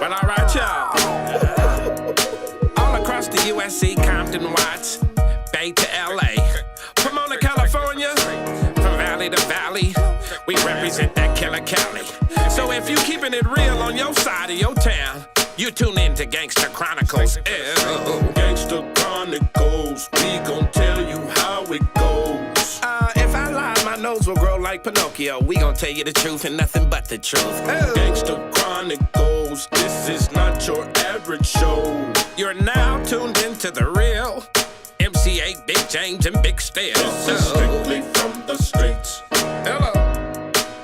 Well, all right, y'all. All across the USC, Compton, Watts, Bay to LA, Pomona, California, from valley to valley, we represent that killer Cali. So if you keeping it real on your side of your town, you tune in to Ganster Chronicles. Ganster Chronicles, we gon' tell you how it goes. If I lie, my nose will grow like Pinocchio. We gon' tell you the truth and nothing but the truth. Ganster Chronicles, this is not your average show. You're now tuned into the real MC8, Big James, and Big Steel. This is strictly from the streets. Hello.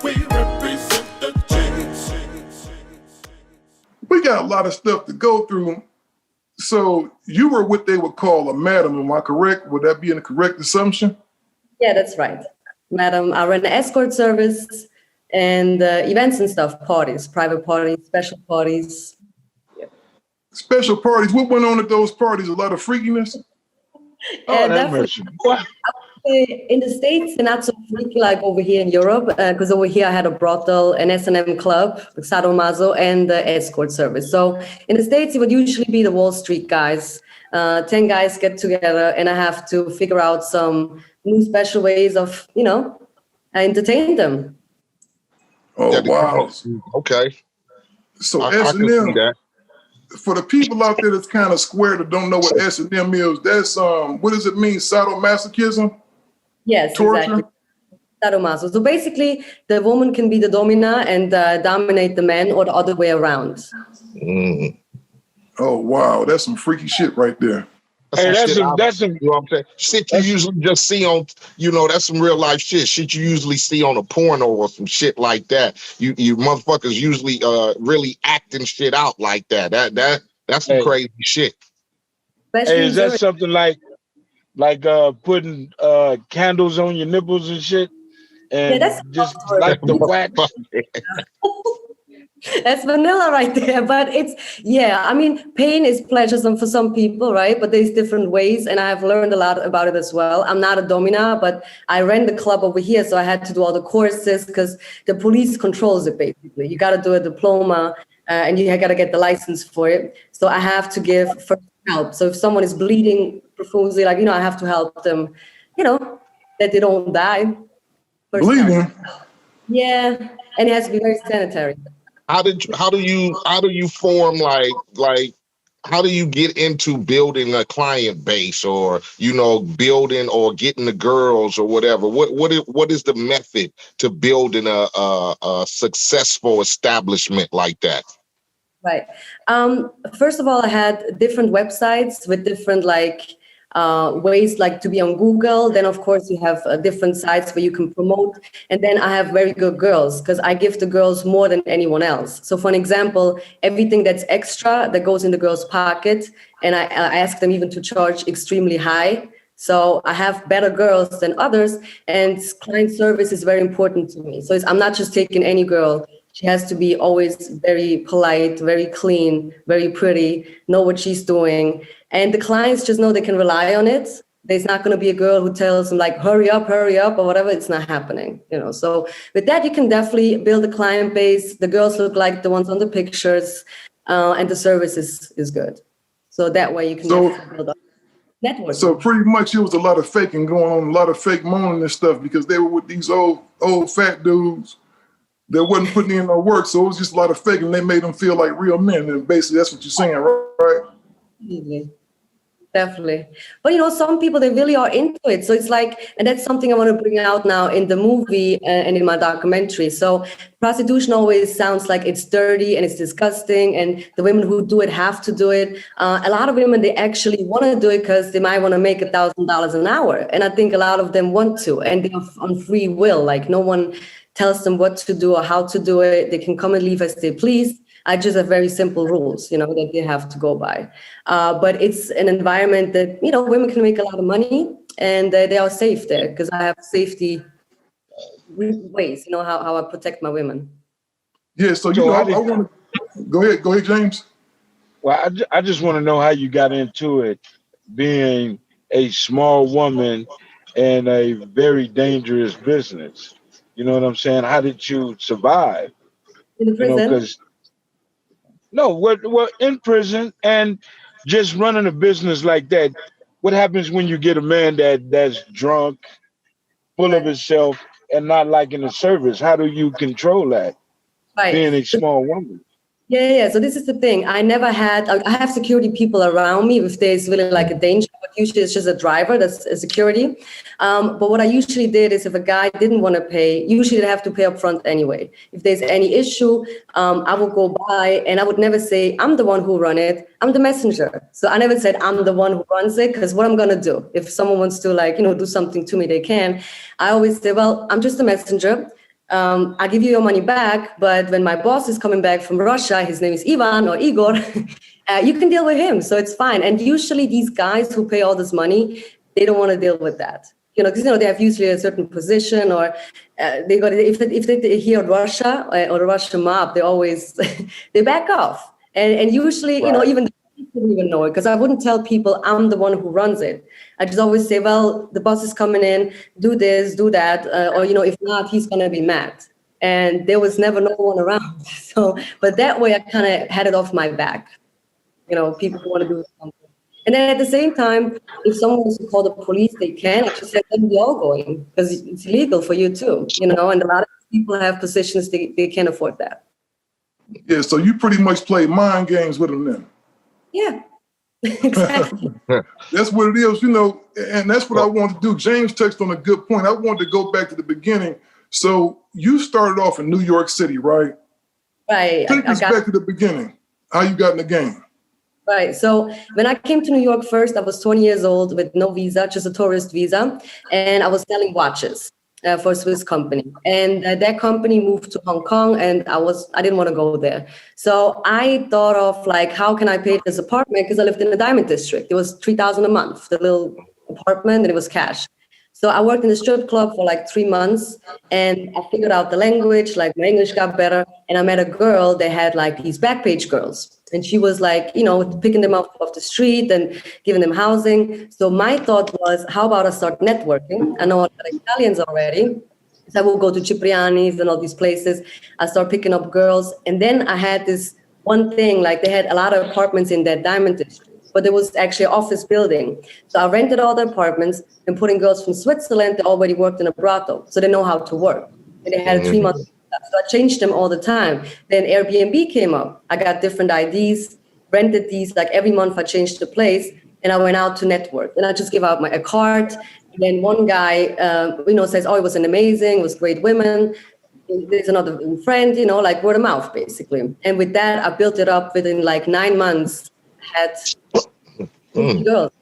We represent the G's. We got a lot of stuff to go through. So you were what they would call a madam, am I correct? Would that be a correct assumption? Yeah, that's right. Madam, I run an escort service and events and stuff, parties, private parties, special parties. Yeah. Special parties, what went on at those parties? A lot of freakiness? Oh, that mercy. In the States, they're not so freaky like over here in Europe, because over here I had a brothel, an S&M club, sadomaso, and the escort service. So in the States, it would usually be the Wall Street guys. 10 guys get together, and I have to figure out some new special ways of, entertain them. Oh, wow. Okay. So S&M, for the people out there that's kind of square that don't know what S&M is, that's, what does it mean, sadomasochism? Yes, torture? Exactly. Sadomaso. So basically, the woman can be the domina and dominate the man, or the other way around. Mm. Oh, wow. That's some freaky shit right there. That's some you know what I'm saying? Shit you usually just see on, that's some real life shit. Shit you usually see on a porno or some shit like that. You motherfuckers usually really acting shit out like that. That's some crazy shit. Hey, is that something like putting candles on your nipples and shit? And that's just like the wax? That's vanilla right there. But pain is pleasuresome for some people, right? But there's different ways, and I have learned a lot about it as well. I'm not a domina, but I ran the club over here, so I had to do all the courses because the police controls it, basically. You got to do a diploma, and you got to get the license for it. So I have to give first help. So if someone is bleeding profusely, I have to help them, that they don't die. Bleeding? Yeah, and it has to be very sanitary. How do you form how do you get into building a client base, or building or getting the girls or whatever? What is the method to building a successful establishment like that? Right. First of all, I had different websites with different ways to be on Google. Then, of course, you have different sites where you can promote. And then I have very good girls because I give the girls more than anyone else. So for an example, everything that's extra that goes in the girl's pocket, and I ask them even to charge extremely high. So I have better girls than others, and client service is very important to me. So I'm not just taking any girl. She has to be always very polite, very clean, very pretty, know what she's doing. And the clients just know they can rely on it. There's not going to be a girl who tells them hurry up, or whatever. It's not happening, So with that, you can definitely build a client base. The girls look like the ones on the pictures, and the service is good. So that way you can build up network. So pretty much it was a lot of faking going on, a lot of fake moaning and stuff because they were with these old fat dudes that wasn't putting in no work. So it was just a lot of faking. They made them feel like real men. And basically that's what you're saying, right? Definitely. But some people, they really are into it. So it's and that's something I want to bring out now in the movie and in my documentary. So prostitution always sounds like it's dirty and it's disgusting, and the women who do it have to do it. A lot of women, they actually want to do it because they might want to make $1,000 an hour. And I think a lot of them want to, and they're on free will. No one tells them what to do or how to do it. They can come and leave as they please. I just have very simple rules, that they have to go by. But it's an environment that, women can make a lot of money, and they are safe there because I have safety ways, how I protect my women. Yeah, so I want to go ahead, James. Well, I just want to know how you got into it, being a small woman in a very dangerous business. You know what I'm saying? How did you survive? In the prison? No, what in prison and just running a business like that. What happens when you get a man that's drunk, full of Right. himself, and not liking the service? How do you control that? Right. Being a So small woman. yeah. So this is the thing. I have security people around me if there's really like a danger, but usually it's just a driver that's a security. But what I usually did is if a guy didn't want to pay, usually they have to pay up front anyway. If there's any issue, I would go by and I would never say, I'm the one who run it. I'm the messenger. So I never said I'm the one who runs it because what I'm going to do, if someone wants to do something to me, they can. I always say, well, I'm just a messenger. I give you your money back, but when my boss is coming back from Russia, his name is Ivan or Igor, you can deal with him. So it's fine. And usually these guys who pay all this money, they don't want to deal with that. Because they have usually a certain position, or they got if they hear Russia or the Russian mob, they always they back off. And usually, Right. even the police didn't even know it because I wouldn't tell people I'm the one who runs it. I just always say, well, the boss is coming in, do this, do that, or if not, he's gonna be mad. And there was never no one around. So, but that way I kind of had it off my back. People who want to do something. And then at the same time, if someone wants to call the police, they can. I just said, then we all going because it's illegal for you too. And a lot of people have positions they can't afford that. Yeah, so you pretty much play mind games with them then. Yeah, exactly. That's what it is, and that's what I wanted to do. James touched on a good point. I wanted to go back to the beginning. So you started off in New York City, right? Right. Take us back to the beginning, how you got in the game. Right. So when I came to New York first, I was 20 years old with no visa, just a tourist visa. And I was selling watches for a Swiss company. And that company moved to Hong Kong and I didn't want to go there. So I thought of how can I pay this apartment? Because I lived in the Diamond District. It was $3,000 a month, the little apartment, and it was cash. So I worked in the strip club for 3 months and I figured out the language, my English got better. And I met a girl that had these Backpage girls. And she was picking them up off the street and giving them housing. So my thought was, how about I start networking? I know a lot of Italians already. So I will go to Cipriani's and all these places. I start picking up girls. And then I had this one thing, they had a lot of apartments in that Diamond District, but there was actually an office building. So I rented all the apartments and putting girls from Switzerland that already worked in a brothel. So they know how to work. And they had a 3 month. So I changed them all the time. Then Airbnb came up. I got different IDs, rented these, every month I changed the place and I went out to network. And I just give out a card. And then one guy, says, oh, it was it was great women. There's another friend, word of mouth, basically. And with that, I built it up within 9 months. I had 50 girls.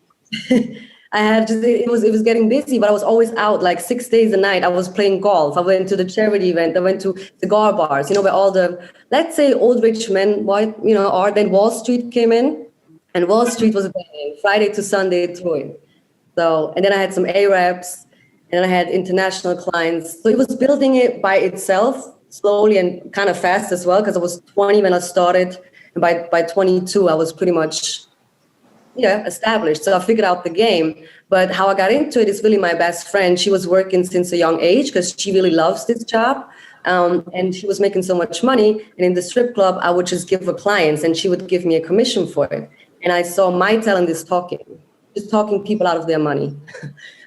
I had it was getting busy, but I was always out 6 days a night. I was playing golf. I went to the charity event. I went to cigar bars, where all the, let's say, old rich men, are. Then Wall Street came in, and Wall Street was banging Friday to Sunday through. So, and then I had some Arabs, and I had international clients. So it was building it by itself, slowly and kind of fast as well, because I was 20 when I started, and by 22 I was pretty much established. So I figured out the game. But how I got into it is really my best friend. She was working since a young age because she really loves this job. And she was making so much money. And in the strip club, I would just give her clients and she would give me a commission for it. And I saw my talent is just talking people out of their money.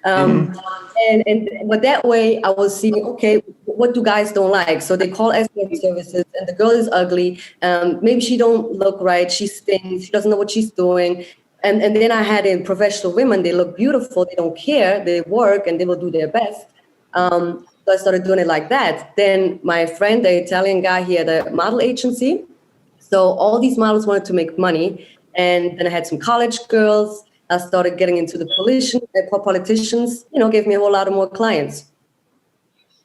But that way I was seeing, okay, what do guys don't like? So they call escort services and the girl is ugly. Maybe she don't look right. She stinks. She doesn't know what she's doing. And then I had in professional women, they look beautiful, they don't care, they work and they will do their best. So I started doing it like that. Then my friend, the Italian guy, he had a model agency. So all these models wanted to make money. And then I had some college girls. I started getting into the politicians, gave me a whole lot of more clients.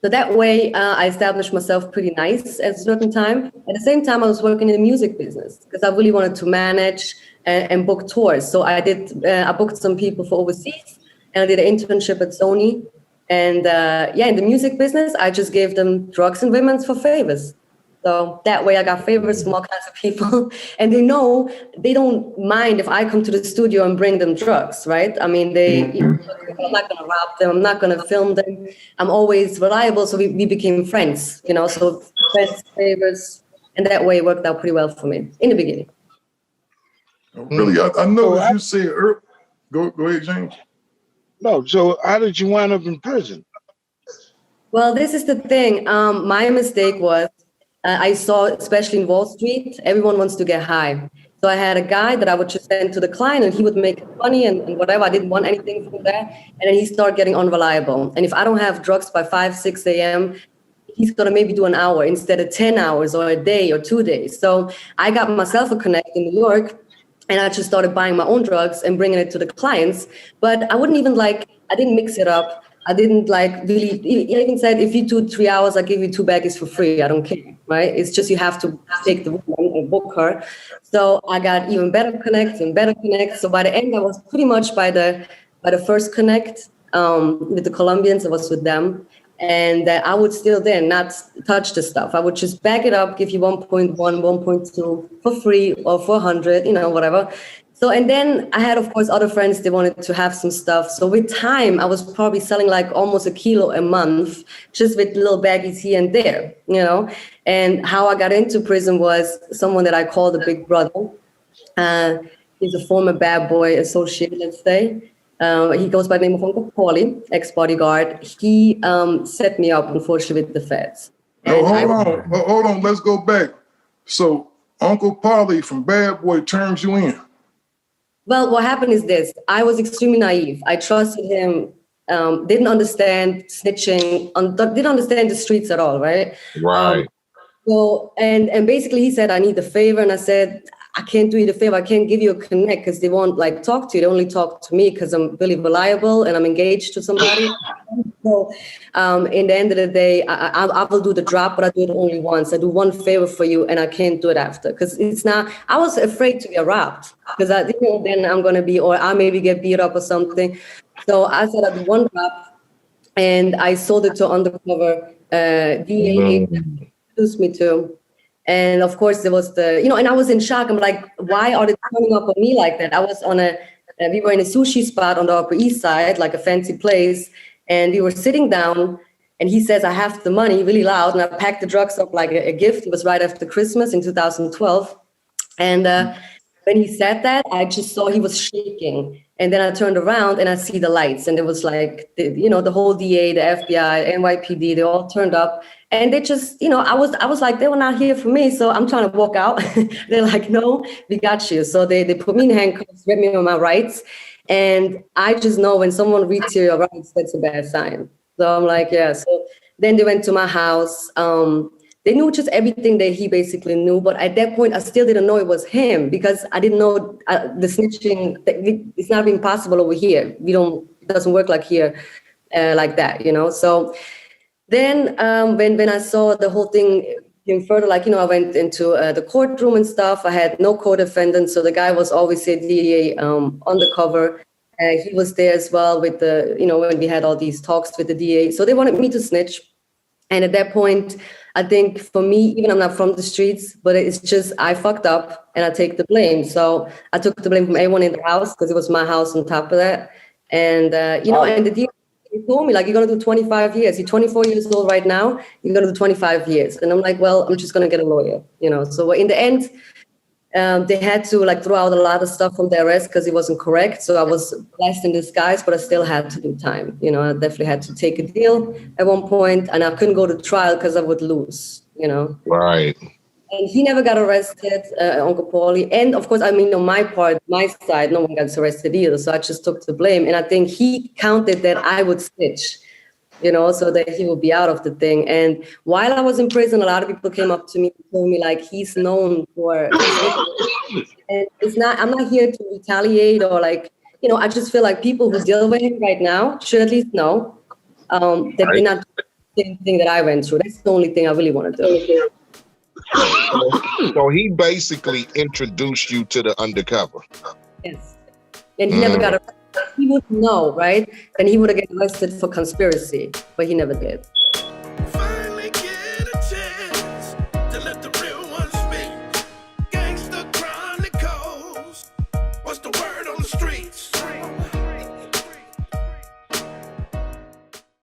So that way I established myself pretty nice at a certain time. At the same time, I was working in the music business because I really wanted to manage and book tours. So I booked some people for overseas and I did an internship at Sony. And in the music business, I just gave them drugs and women's for favors. So that way I got favors from all kinds of people. And they don't mind if I come to the studio and bring them drugs, right? I mean, I'm not going to rob them. I'm not going to film them. I'm always reliable. So we became friends, so friends, favors. And that way it worked out pretty well for me in the beginning. Really, I know as you said earlier. Go ahead, James. No, so how did you wind up in prison? Well, this is the thing. My mistake was I saw, especially in Wall Street, everyone wants to get high. So I had a guy that I would just send to the client and he would make money and whatever. I didn't want anything from that. And then he started getting unreliable. And if I don't have drugs by 5, 6 a.m., he's going to maybe do an hour instead of 10 hours or a day or 2 days. So I got myself a connect in New York and I just started buying my own drugs and bringing it to the clients. But I wouldn't even I didn't mix it up. I didn't really, I even said, if you do 3 hours, I'll give you 2 baggies for free. I don't care, right? It's just you have to take the woman and book her. So I got even better connects and better connects. So by the end, I was pretty much by the first connect with the Colombians. I was with them. And I would still then not touch the stuff. I would just back it up, give you 1.1, 1.2 for free or for 100, whatever. So, and then I had, of course, other friends, they wanted to have some stuff. So with time, I was probably selling like almost 1 kilo a month, just with little baggies here and there, And how I got into prison was someone that I called a big brother. He's a former bad boy associate, let's say. He goes by the name of Uncle Paulie, ex-bodyguard. He set me up, unfortunately, with the feds. Hold on. Let's go back. So Uncle Paulie from Bad Boy turns you in. Well, what happened is this. I was extremely naive. I trusted him, didn't understand snitching, didn't understand the streets at all, right? Right. So, and basically he said, I need a favor. And I said, I can't do you the favor. I can't give you a connect because they won't talk to you. They only talk to me because I'm really reliable and I'm engaged to somebody. So in the end of the day, I will do the drop, but I do it only once. I do one favor for you and I can't do it after because it's not, I was afraid to get robbed because then I'm going to be, or I maybe get beat up or something. So I said I do one drop and I sold it to undercover DA introduced me to. And of course, there was and I was in shock. I'm like, why are they turning up on me like that? I was we were in a sushi spot on the Upper East Side, like a fancy place. And we were sitting down and he says, I have the money, really loud. And I packed the drugs up like a gift. It was right after Christmas in 2012. And when he said that, I just saw he was shaking. And then I turned around and I see the lights. And it was like, the whole DA, the FBI, NYPD, they all turned up. And they just, I was like, they were not here for me. So I'm trying to walk out. They're like, no, we got you. So they put me in handcuffs, read me on my rights. And I just know when someone reads your rights, that's a bad sign. So I'm like, yeah. So then they went to my house. They knew just everything that he basically knew. But at that point, I still didn't know it was him because I didn't know the snitching. It's not even possible over here. It doesn't work like here, like that, So then when I saw the whole thing came further, I went into the courtroom and stuff. I had no co-defendant. So the guy was always a DA undercover. He was there as well with when we had all these talks with the DA. So they wanted me to snitch. And at that point, I think for me, even I'm not from the streets, but it's just I fucked up and I take the blame. So I took the blame from everyone in the house because it was my house on top of that. And, and the DA told me, you're going to do 25 years. You're 24 years old right now. You're going to do 25 years. And I'm like, well, I'm just going to get a lawyer, So in the end, they had to throw out a lot of stuff from the arrest because it wasn't correct. So I was blessed in disguise, but I still had to do time. I definitely had to take a deal at one point, and I couldn't go to trial because I would lose. Right. And he never got arrested, Uncle Paulie. And of course, on my part, my side, no one got arrested either. So I just took the blame, and I think he counted that I would snitch. So that he will be out of the thing. And while I was in prison, a lot of people came up to me and told me he's known for, and I'm not here to retaliate or I just feel like people who deal with him right now should at least know that they're not doing the same thing that I went through. That's the only thing I really want to do. So he basically introduced you to the undercover. Yes. And he never got arrested. He would know, right? And he would have get arrested for conspiracy, but he never did.